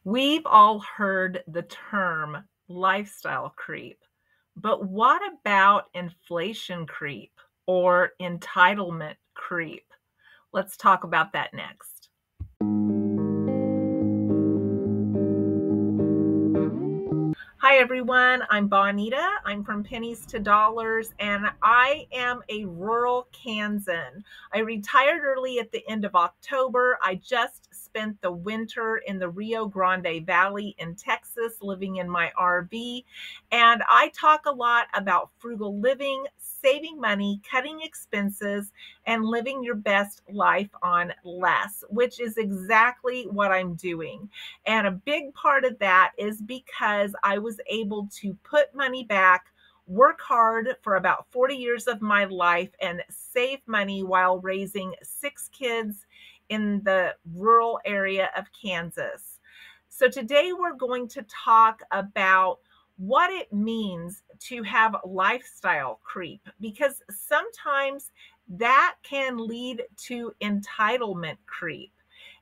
We've all heard the term lifestyle creep, but what about inflation creep or entitlement creep? Let's talk about that next. Hi everyone, I'm Bonita. I'm from Pennies to Dollars and I am a rural Kansan. I retired early at the end of October. I just spent the winter in the Rio Grande Valley in Texas living in my RV, and I talk a lot about frugal living, saving money, cutting expenses, and living your best life on less, which is exactly what I'm doing. And a big part of that is because I was able to put money back, work hard for about 40 years of my life, and save money while raising 6 kids in the rural area of Kansas. So today we're going to talk about what it means to have lifestyle creep, because sometimes that can lead to entitlement creep.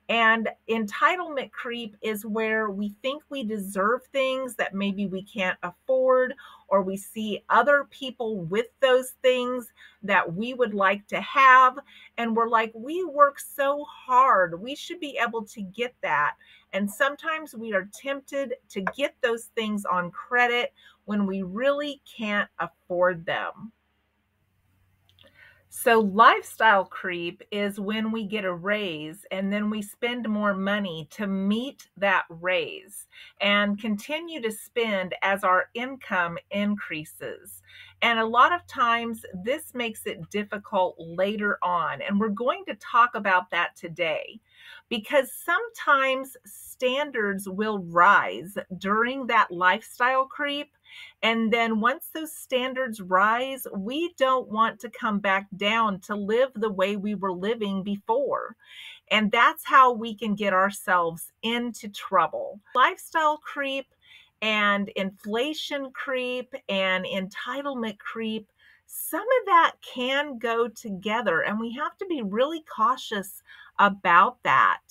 And entitlement creep is where we think we deserve things that maybe we can't afford, or we see other people with those things that we would like to have. And we're like, we work so hard, we should be able to get that. And sometimes we are tempted to get those things on credit when we really can't afford them. So, lifestyle creep is when we get a raise and then we spend more money to meet that raise and continue to spend as our income increases. And a lot of times, this makes it difficult later on. And we're going to talk about that today because sometimes standards will rise during that lifestyle creep, and then once those standards rise, we don't want to come back down to live the way we were living before. And that's how we can get ourselves into trouble. Lifestyle creep and inflation creep and entitlement creep, some of that can go together, and we have to be really cautious about that.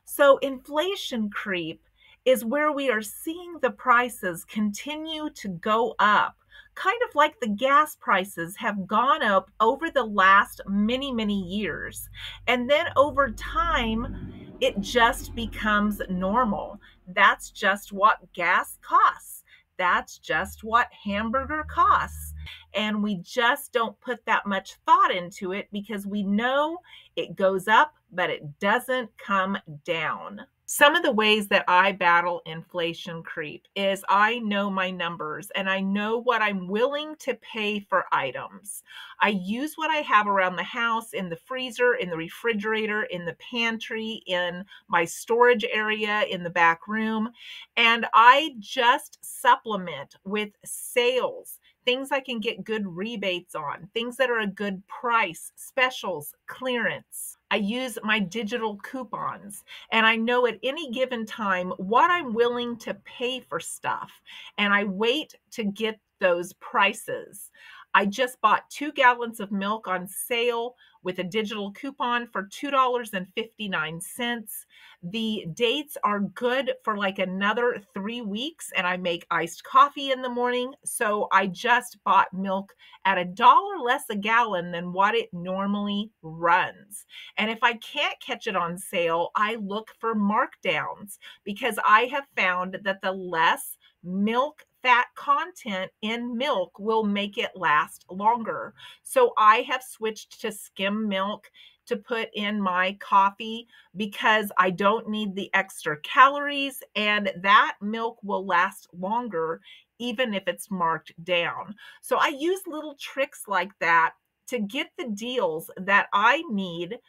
So, inflation creep is where we are seeing the prices continue to go up, kind of like the gas prices have gone up over the last many, many years. And then over time, it just becomes normal. That's just what gas costs. That's just what hamburger costs. And we just don't put that much thought into it because we know it goes up, but it doesn't come down. Some of the ways that I battle inflation creep is I know my numbers and I know what I'm willing to pay for items. I use what I have around the house, in the freezer, in the refrigerator, in the pantry, in my storage area, in the back room, and I just supplement with sales, things I can get good rebates on, things that are a good price, specials, clearance. I use my digital coupons, and I know at any given time what I'm willing to pay for stuff, and I wait to get those prices. I just bought 2 gallons of milk on sale with a digital coupon for $2.59. The dates are good for like another 3 weeks, and I make iced coffee in the morning. So I just bought milk at $1 less a gallon than what it normally runs. And if I can't catch it on sale, I look for markdowns because I have found that the less milk fat content in milk will make it last longer. So I have switched to skim milk to put in my coffee because I don't need the extra calories, and that milk will last longer even if it's marked down. So I use little tricks like that to get the deals that I need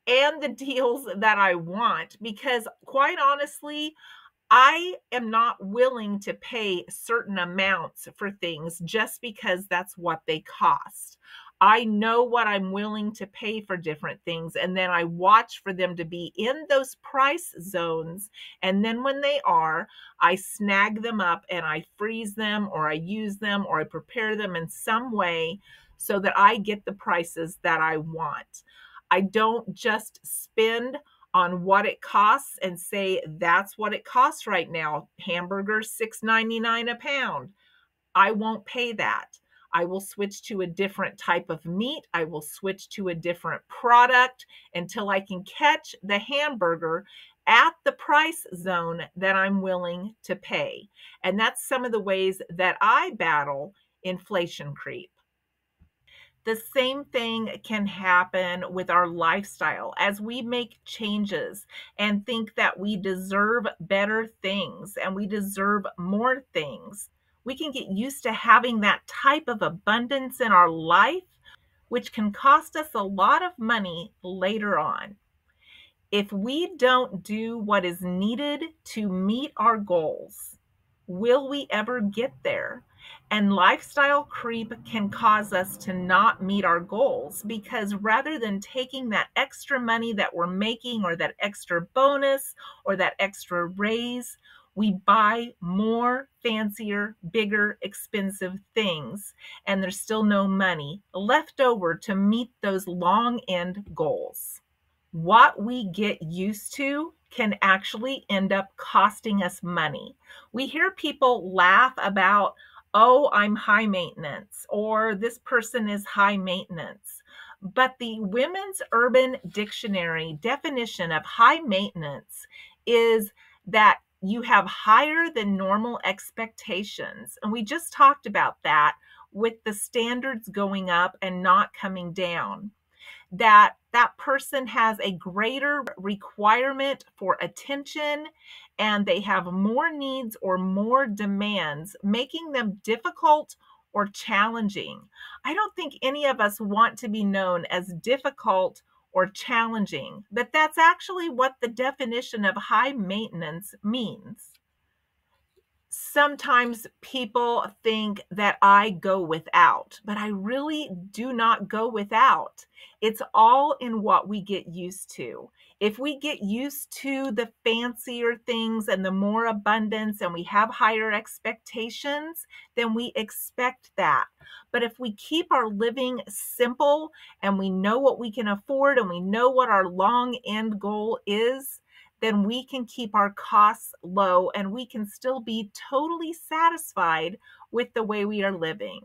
and the deals that I want, because quite honestly, I am not willing to pay certain amounts for things just because that's what they cost. I know what I'm willing to pay for different things, and then I watch for them to be in those price zones. And then when they are, I snag them up and I freeze them, or I use them, or I prepare them in some way so that I get the prices that I want. I don't just spend on what it costs and say, that's what it costs right now. Hamburgers, $6.99 a pound. I won't pay that. I will switch to a different type of meat. I will switch to a different product until I can catch the hamburger at the price zone that I'm willing to pay. And that's some of the ways that I battle inflation creep. The same thing can happen with our lifestyle as we make changes and think that we deserve better things and we deserve more things. We can get used to having that type of abundance in our life, which can cost us a lot of money later on. If we don't do what is needed to meet our goals, will we ever get there? And lifestyle creep can cause us to not meet our goals because rather than taking that extra money that we're making or that extra bonus or that extra raise, we buy more fancier, bigger, expensive things, and there's still no money left over to meet those long end goals. What we get used to can actually end up costing us money. We hear people laugh about, oh, I'm high maintenance, or this person is high maintenance. But the Women's Urban Dictionary definition of high maintenance is that you have higher than normal expectations. And we just talked about that with the standards going up and not coming down, that that person has a greater requirement for attention and they have more needs or more demands, making them difficult or challenging. I don't think any of us want to be known as difficult or challenging, but that's actually what the definition of high maintenance means. Sometimes people think that I go without, but I really do not go without. It's all in what we get used to. If we get used to the fancier things and the more abundance and we have higher expectations, then we expect that. But if we keep our living simple and we know what we can afford and we know what our long end goal is, then we can keep our costs low and we can still be totally satisfied with the way we are living.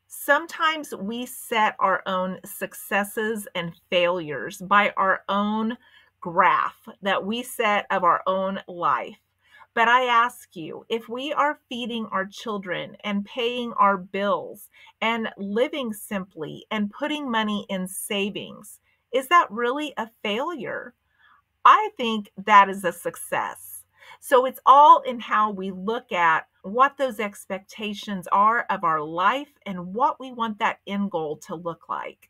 Sometimes we set our own successes and failures by our own graph that we set of our own life. But I ask you, if we are feeding our children and paying our bills and living simply and putting money in savings, is that really a failure? I think that is a success. So it's all in how we look at what those expectations are of our life and what we want that end goal to look like.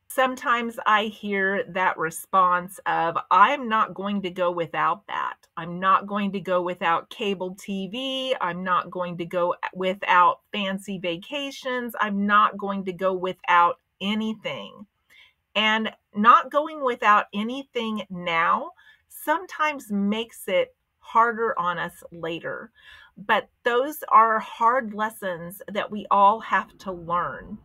Sometimes I hear that response of, I'm not going to go without that. I'm not going to go without cable TV. I'm not going to go without fancy vacations. I'm not going to go without anything. And not going without anything now sometimes makes it harder on us later. But those are hard lessons that we all have to learn.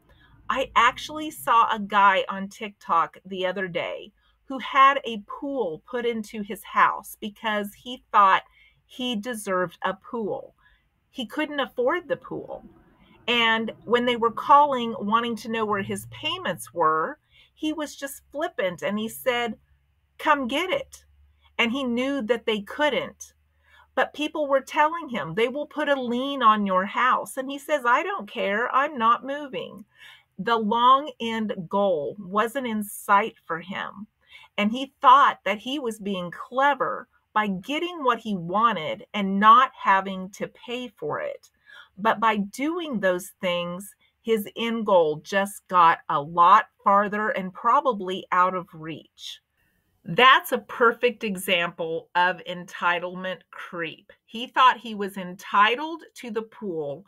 I actually saw a guy on TikTok the other day who had a pool put into his house because he thought he deserved a pool. He couldn't afford the pool. And when they were calling, wanting to know where his payments were, he was just flippant and he said, come get it. And he knew that they couldn't. But people were telling him they will put a lien on your house. And he says, I don't care. I'm not moving. The long end goal wasn't in sight for him. And he thought that he was being clever by getting what he wanted and not having to pay for it. But by doing those things, his end goal just got a lot farther and probably out of reach. That's a perfect example of entitlement creep. He thought he was entitled to the pool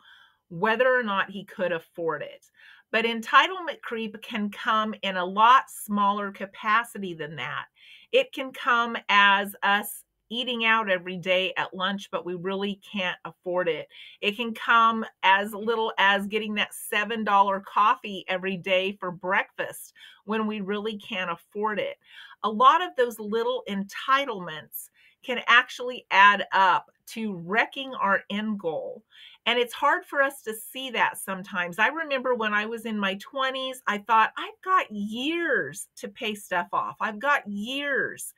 whether or not he could afford it. But entitlement creep can come in a lot smaller capacity than that. It can come as us eating out every day at lunch, but we really can't afford it. It can come as little as getting that $7 coffee every day for breakfast when we really can't afford it. a lot of those little entitlements can actually add up to wrecking our end goal. And it's hard for us to see that sometimes. I remember when I was in my 20s, I thought, I've got years to pay stuff off. I've got years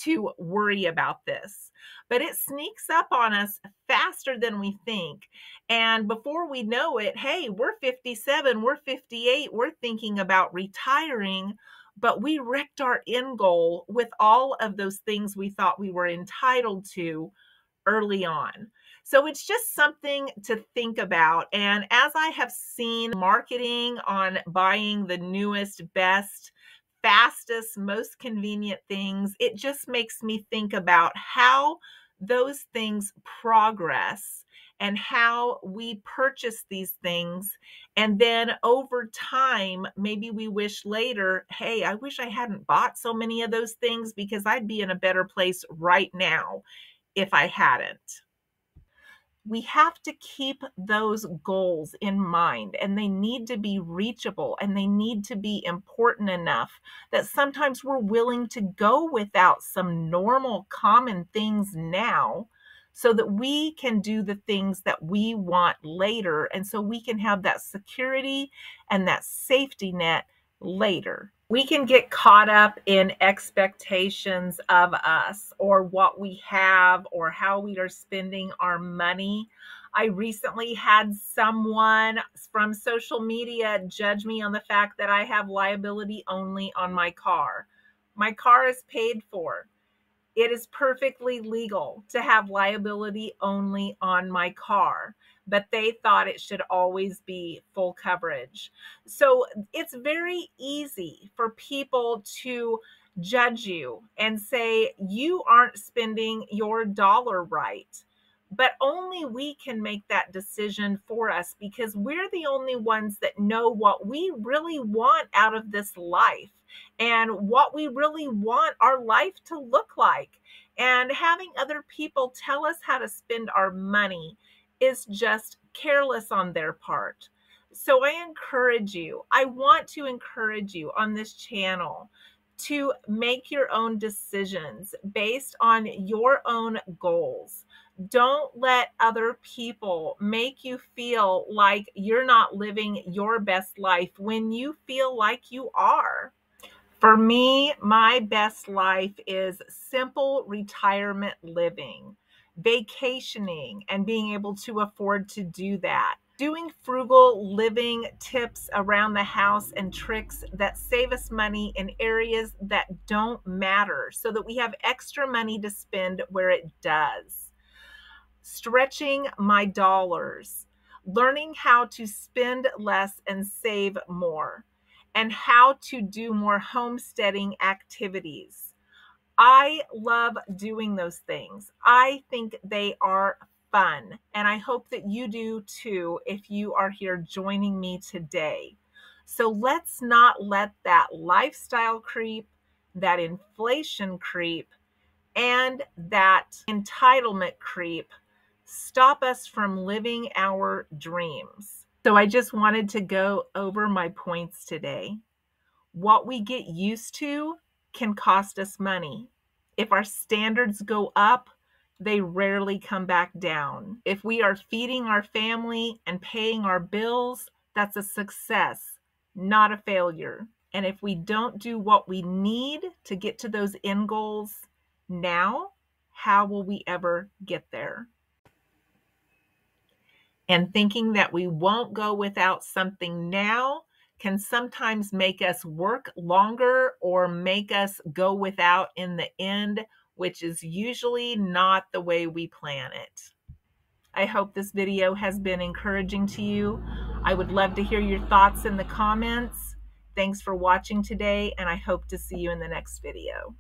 to worry about this. But it sneaks up on us faster than we think. And before we know it, hey, we're 57, we're 58, we're thinking about retiring, but we wrecked our end goal with all of those things we thought we were entitled to early on. So it's just something to think about. And as I have seen marketing on buying the newest, best, fastest, most convenient things, it just makes me think about how those things progress and how we purchase these things. And then over time, maybe we wish later, hey, I wish I hadn't bought so many of those things because I'd be in a better place right now if I hadn't. We have to keep those goals in mind, and they need to be reachable, and they need to be important enough that sometimes we're willing to go without some normal common things now so that we can do the things that we want later, and so we can have that security and that safety net later. We can get caught up in expectations of us or what we have or how we are spending our money. I recently had someone from social media judge me on the fact that I have liability only on my car. My car is paid for. It is perfectly legal to have liability only on my car, but they thought it should always be full coverage. So it's very easy for people to judge you and say you aren't spending your dollar right. But only we can make that decision for us because we're the only ones that know what we really want out of this life and what we really want our life to look like. And having other people tell us how to spend our money is just careless on their part. So I want to encourage you on this channel to make your own decisions based on your own goals. Don't let other people make you feel like you're not living your best life when you feel like you are. For me, my best life is simple retirement living, vacationing, and being able to afford to do that. Doing frugal living tips around the house and tricks that save us money in areas that don't matter so that we have extra money to spend where it does. Stretching my dollars, learning how to spend less and save more, and how to do more homesteading activities. I love doing those things. I think they are fun, and I hope that you do too if you are here joining me today. So let's not let that lifestyle creep, that inflation creep, and that entitlement creep stop us from living our dreams. So I just wanted to go over my points today. What we get used to can cost us money. If our standards go up, they rarely come back down. If we are feeding our family and paying our bills, that's a success, not a failure. And if we don't do what we need to get to those end goals now, how will we ever get there? And thinking that we won't go without something now can sometimes make us work longer or make us go without in the end, which is usually not the way we plan it. I hope this video has been encouraging to you. I would love to hear your thoughts in the comments. Thanks for watching today, and I hope to see you in the next video.